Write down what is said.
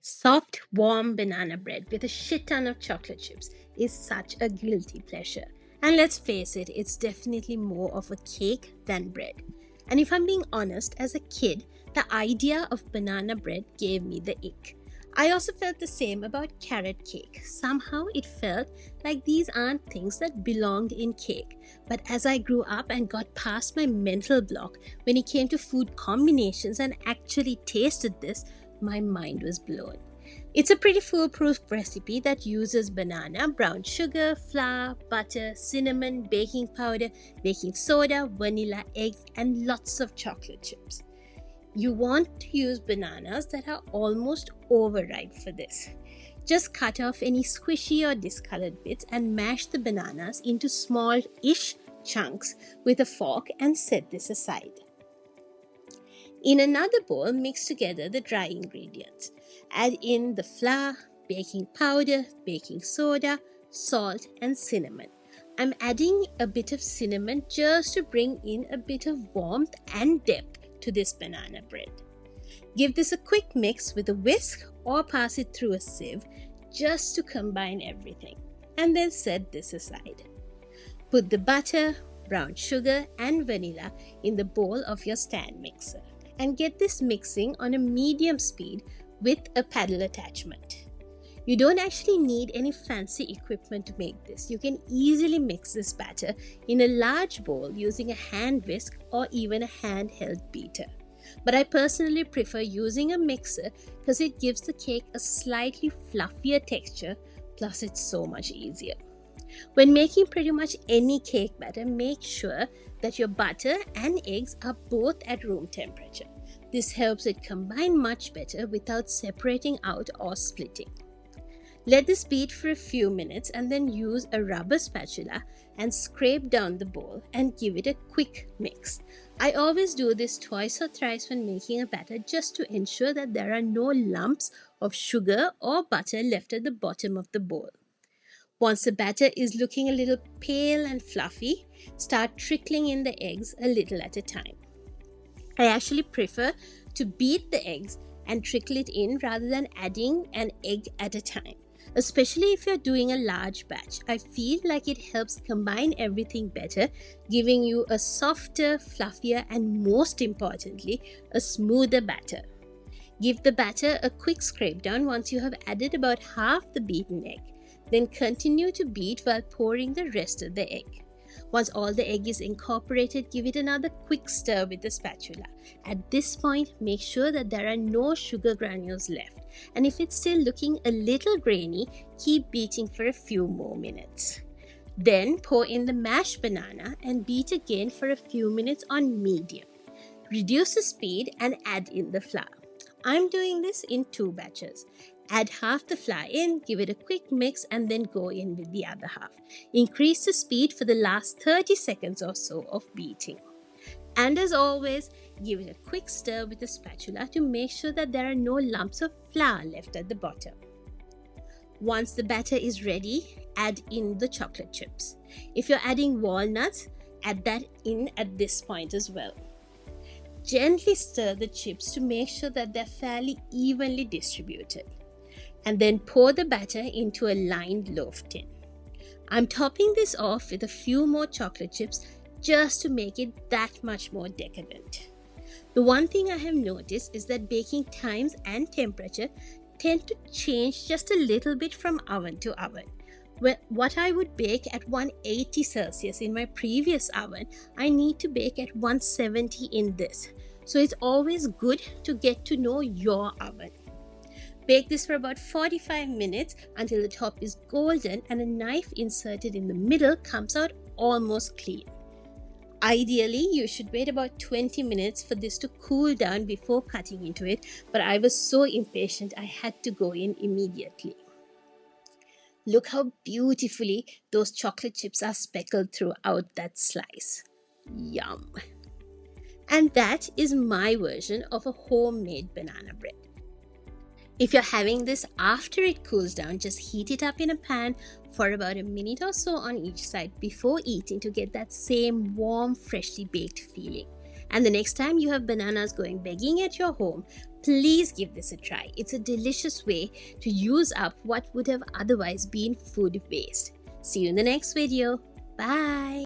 Soft, warm banana bread with a shit ton of chocolate chips is such a guilty pleasure. And let's face it, it's definitely more of a cake than bread. And if I'm being honest, as a kid, the idea of banana bread gave me the ick. I also felt the same about carrot cake. Somehow it felt like these aren't things that belonged in cake. But as I grew up and got past my mental block when it came to food combinations and actually tasted this, my mind was blown. It's a pretty foolproof recipe that uses banana, brown sugar, flour, butter, cinnamon, baking powder, baking soda, vanilla, eggs, and lots of chocolate chips. You want to use bananas that are almost overripe for this. Just cut off any squishy or discolored bits and mash the bananas into small-ish chunks with a fork and set this aside. In another bowl, mix together the dry ingredients. Add in the flour, baking powder, baking soda, salt, and cinnamon. I'm adding a bit of cinnamon just to bring in a bit of warmth and depth to this banana bread. Give this a quick mix with a whisk or pass it through a sieve just to combine everything, and then set this aside. Put the butter, brown sugar, and vanilla in the bowl of your stand mixer and get this mixing on a medium speed with a paddle attachment. You don't actually need any fancy equipment to make this. You can easily mix this batter in a large bowl using a hand whisk or even a handheld beater. But I personally prefer using a mixer because it gives the cake a slightly fluffier texture, plus it's so much easier. When making pretty much any cake batter, make sure that your butter and eggs are both at room temperature. This helps it combine much better without separating out or splitting. Let this beat for a few minutes and then use a rubber spatula and scrape down the bowl and give it a quick mix. I always do this twice or thrice when making a batter just to ensure that there are no lumps of sugar or butter left at the bottom of the bowl. Once the batter is looking a little pale and fluffy, start trickling in the eggs a little at a time. I actually prefer to beat the eggs and trickle it in rather than adding an egg at a time. Especially if you're doing a large batch, I feel like it helps combine everything better, giving you a softer, fluffier, and most importantly, a smoother batter. Give the batter a quick scrape down once you have added about half the beaten egg. Then continue to beat while pouring the rest of the egg. Once all the egg is incorporated, give it another quick stir with the spatula. At this point, make sure that there are no sugar granules left. And if it's still looking a little grainy, keep beating for a few more minutes. Then pour in the mashed banana and beat again for a few minutes on medium. Reduce the speed and add in the flour. I'm doing this in 2 batches. Add half the flour in, give it a quick mix, and then go in with the other half. Increase the speed for the last 30 seconds or so of beating. And as always, give it a quick stir with a spatula to make sure that there are no lumps of flour left at the bottom. Once the batter is ready, add in the chocolate chips. If you're adding walnuts, add that in at this point as well. Gently stir the chips to make sure that they're fairly evenly distributed. And then pour the batter into a lined loaf tin. I'm topping this off with a few more chocolate chips just to make it that much more decadent. The one thing I have noticed is that baking times and temperature tend to change just a little bit from oven to oven. What I would bake at 180 Celsius in my previous oven, I need to bake at 170 in this. So it's always good to get to know your oven. Bake this for about 45 minutes until the top is golden and a knife inserted in the middle comes out almost clean. Ideally, you should wait about 20 minutes for this to cool down before cutting into it, but I was so impatient I had to go in immediately. Look how beautifully those chocolate chips are speckled throughout that slice. Yum! And that is my version of a homemade banana bread. If you're having this after it cools down, just heat it up in a pan for about a minute or so on each side before eating to get that same warm, freshly baked feeling. And the next time you have bananas going begging at your home, Please give this a try. It's a delicious way to use up what would have otherwise been food waste. See you in the next video. Bye.